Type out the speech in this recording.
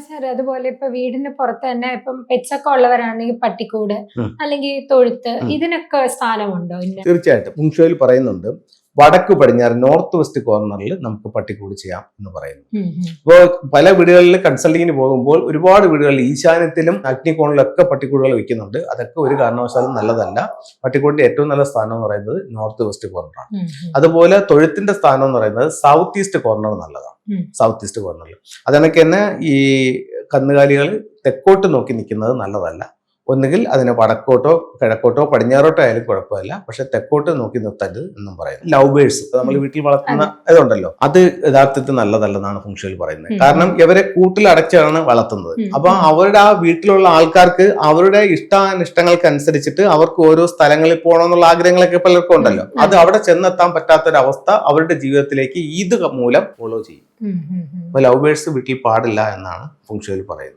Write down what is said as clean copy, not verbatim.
Sir അതുപോലെ ഇപ്പൊ വീടിന്റെ പുറത്ത് തന്നെ ഇപ്പം പെറ്റ്സ് ഒക്കെ ഉള്ളവരാണെങ്കിൽ പട്ടിക്കൂട് ഉം. അല്ലെങ്കിൽ തൊഴുത്ത് ഉം. ഇതിനൊക്കെ സ്ഥാനമുണ്ടോ? ഇല്ല. തീർച്ചയായിട്ടും ഫുങ്ഷോയിൽ പറയുന്നുണ്ട് വടക്ക് പടിഞ്ഞാറ് നോർത്ത് വെസ്റ്റ് കോർണറിൽ നമുക്ക് പട്ടിക്കൂട് ചെയ്യാം എന്ന് പറയുന്നു. ഇപ്പോൾ പല വീടുകളിൽ കൺസൾട്ടിങ്ങിന് പോകുമ്പോൾ ഒരുപാട് വീടുകളിൽ ഈശാന്യത്തിലും അഗ്നികോണിലൊക്കെ പട്ടിക്കൂടുകൾ വെക്കുന്നുണ്ട്. അതൊക്കെ ഒരു കാരണവശാലും നല്ലതല്ല. പട്ടിക്കൂടിന്റെ ഏറ്റവും നല്ല സ്ഥാനം എന്ന് പറയുന്നത് നോർത്ത് വെസ്റ്റ് കോർണറാണ്. അതുപോലെ തൊഴുത്തിന്റെ സ്ഥാനം എന്ന് പറയുന്നത് സൗത്ത് ഈസ്റ്റ് കോർണർ നല്ലതാണ്. സൗത്ത് ഈസ്റ്റ് കോർണറിൽ അതണക്ക് തന്നെ ഈ കന്നുകാലികൾ തെക്കോട്ട് നോക്കി നിൽക്കുന്നത് നല്ലതല്ല. ഒന്നുകിൽ അതിനെ വടക്കോട്ടോ കിഴക്കോട്ടോ പടിഞ്ഞാറോട്ടോ ആയാലും കുഴപ്പമില്ല, പക്ഷെ തെക്കോട്ട് നോക്കി നിർത്തരുത് എന്നും പറയുന്നത്. ലവ് ബേഴ്സ് നമ്മൾ വീട്ടിൽ വളർത്തുന്ന ഇതുണ്ടല്ലോ, അത് യഥാർത്ഥത്തിൽ നല്ലതല്ലെന്നാണ് ഫുങ്ഷോയിൽ പറയുന്നത്. കാരണം ഇവരെ കൂട്ടിൽ അടച്ചാണ് വളർത്തുന്നത്. അപ്പൊ അവരുടെ ആ വീട്ടിലുള്ള ആൾക്കാർക്ക് അവരുടെ ഇഷ്ടാനിഷ്ടങ്ങൾക്കനുസരിച്ചിട്ട് അവർക്ക് ഓരോ സ്ഥലങ്ങളിൽ പോകണമെന്നുള്ള ആഗ്രഹങ്ങളൊക്കെ പലർക്കും ഉണ്ടല്ലോ. അത് അവിടെ ചെന്നെത്താൻ പറ്റാത്തൊരവസ്ഥ അവരുടെ ജീവിതത്തിലേക്ക് ഇത് മൂലം ഫോളോ ചെയ്യും. അപ്പൊ ലവ് ബേഴ്സ് വീട്ടിൽ പാടില്ല എന്നാണ് ഫുങ്ഷോയിൽ പറയുന്നത്.